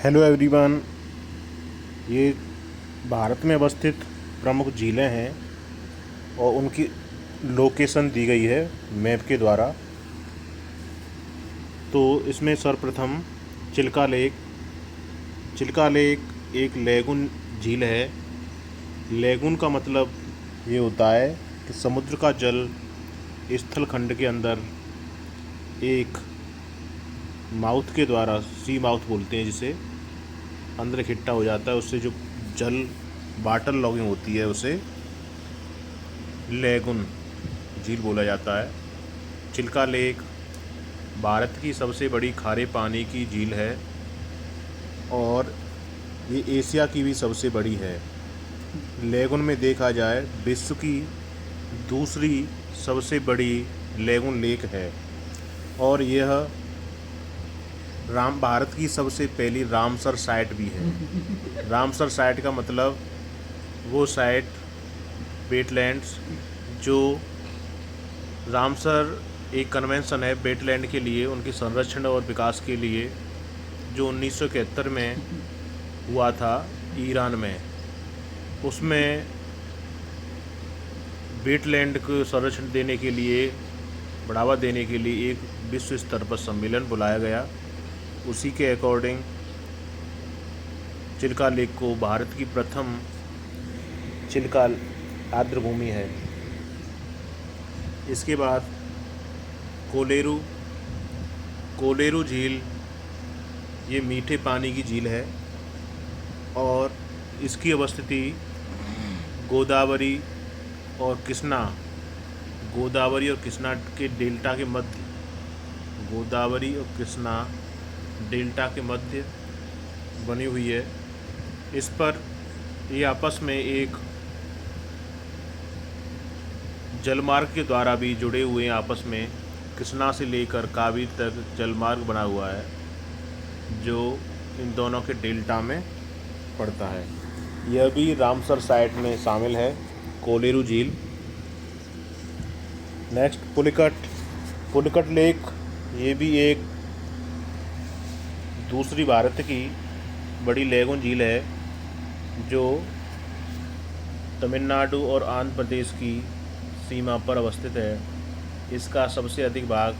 Hello everyone. ये भारत में अवस्थित प्रमुख झीलें हैं और उनकी लोकेशन दी गई है मैप के द्वारा। तो इसमें सर्वप्रथम चिल्का लेक। चिल्का लेक एक लेगुन झील है। लेगुन का मतलब ये होता है कि समुद्र का जल स्थल खंड के अंदर एक माउथ के द्वारा, सी माउथ बोलते हैं जिसे, अंदर इकट्ठा हो जाता है। उससे जो जल वाटर लॉगिंग होती है उसे लेगुन झील बोला जाता है। चिल्का लेक भारत की सबसे बड़ी खारे पानी की झील है और ये एशिया की भी सबसे बड़ी है। लेगुन में देखा जाए विश्व की दूसरी सबसे बड़ी लेगुन लेक है और यह भारत की सबसे पहली रामसर साइट भी है। रामसर साइट का मतलब वो साइट, वेटलैंड्स, जो रामसर एक कन्वेंशन है वेटलैंड के लिए, उनके संरक्षण और विकास के लिए, जो 1971 में हुआ था ईरान में। उसमें वेटलैंड को संरक्षण देने के लिए, बढ़ावा देने के लिए एक विश्व स्तर पर सम्मेलन बुलाया गया। उसी के अकॉर्डिंग चिल्का लेक को भारत की प्रथम चिल्का आर्द्रभूमि है। इसके बाद कोलेरू। कोलेरू झील ये मीठे पानी की झील है और इसकी अवस्थिति गोदावरी और कृष्णा, गोदावरी और कृष्णा के डेल्टा के मध्य, गोदावरी और कृष्णा डेल्टा के मध्य बनी हुई है। इस पर ये आपस में एक जलमार्ग के द्वारा भी जुड़े हुए हैं। आपस में कृष्णा से लेकर कावेरी तक जलमार्ग बना हुआ है जो इन दोनों के डेल्टा में पड़ता है। यह भी रामसर साइट में शामिल है, कोलेरू झील। नेक्स्ट पुलिकट। पुलिकट लेक ये भी एक दूसरी भारत की बड़ी लेगुन झील है जो तमिलनाडु और आंध्र प्रदेश की सीमा पर अवस्थित है। इसका सबसे अधिक भाग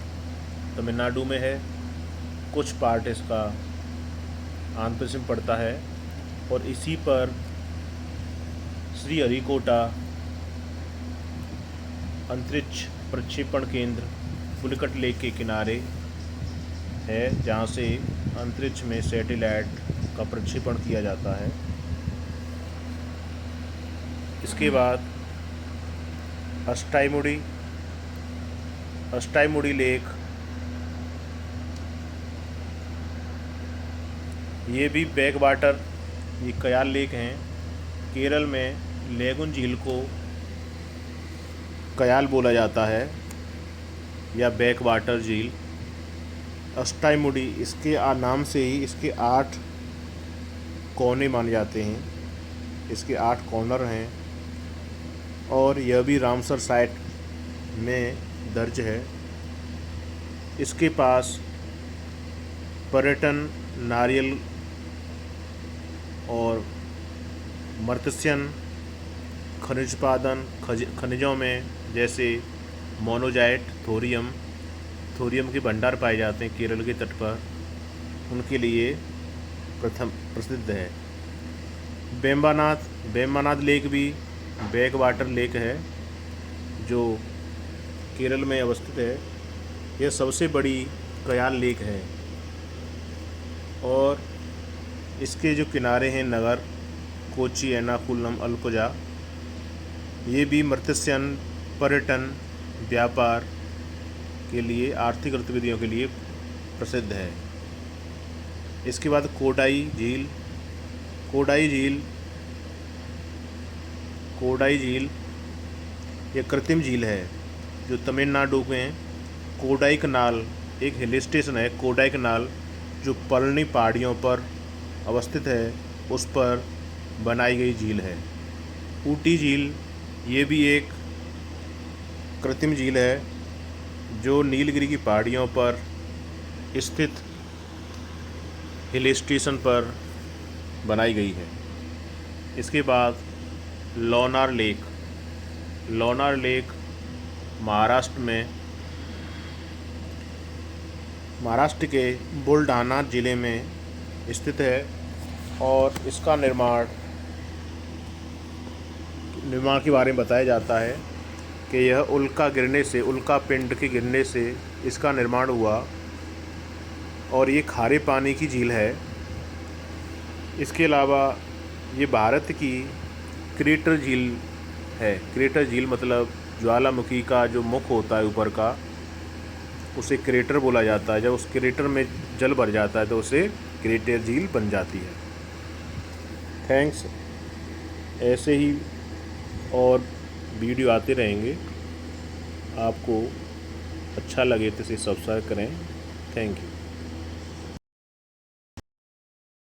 तमिलनाडु में है, कुछ पार्ट इसका आंध्र प्रदेश में पड़ता है और इसी पर श्रीहरिकोटा अंतरिक्ष प्रक्षेपण केंद्र पुलिकट लेक के किनारे है, जहाँ से अंतरिक्ष में सैटेलाइट का प्रक्षेपण किया जाता है। इसके बाद अष्टाईमुड़ी। अष्टाईमुड़ी लेक ये भी बैक वाटर, ये कयाल लेक हैं। केरल में लेगुन झील को कयाल बोला जाता है या बैक वाटर झील। अष्टाईमुड़ी इसके नाम से ही इसके 8 कोने माने जाते हैं, इसके 8 कॉर्नर हैं और यह भी रामसर साइट में दर्ज है। इसके पास पर्यटन, नारियल और मत्स्यन, खनिज उत्पादन, खनिजों में जैसे मोनोजाइट, थोरियम के भंडार पाए जाते हैं केरल के तट पर, उनके लिए प्रसिद्ध है। बेम्बानाथ लेक भी बैक वाटर लेक है जो केरल में अवस्थित है। यह सबसे बड़ी कयाल लेक है और इसके जो किनारे हैं नगर कोची, एर्नाकुलम, अल्पुजा, ये भी मत्स्यन, पर्यटन, व्यापार के लिए, आर्थिक गतिविधियों के लिए प्रसिद्ध है। इसके बाद कोडाई झील। कोडाई झील ये कृत्रिम झील है जो तमिलनाडु में कोडाई कनाल, एक हिल स्टेशन है कोडाई कनाल जो पलनी पहाड़ियों पर अवस्थित है, उस पर बनाई गई झील है। ऊटी झील ये भी एक कृत्रिम झील है जो नीलगिरी की पहाड़ियों पर स्थित हिल स्टेशन पर बनाई गई है। इसके बाद लोनार लेक। लोनार लेक महाराष्ट्र के बुलढाना ज़िले में स्थित है और इसका निर्माण के बारे में बताया जाता है कि यह उल्का पिंड के गिरने से इसका निर्माण हुआ और ये खारे पानी की झील है। इसके अलावा ये भारत की क्रेटर झील है। क्रेटर झील मतलब ज्वालामुखी का जो मुख होता है ऊपर का, उसे क्रेटर बोला जाता है। जब उस क्रेटर में जल भर जाता है तो उसे क्रेटर झील बन जाती है। थैंक्स। ऐसे ही और वीडियो आते रहेंगे। आपको अच्छा लगे तो इसे सब्सक्राइब करें। Thank you.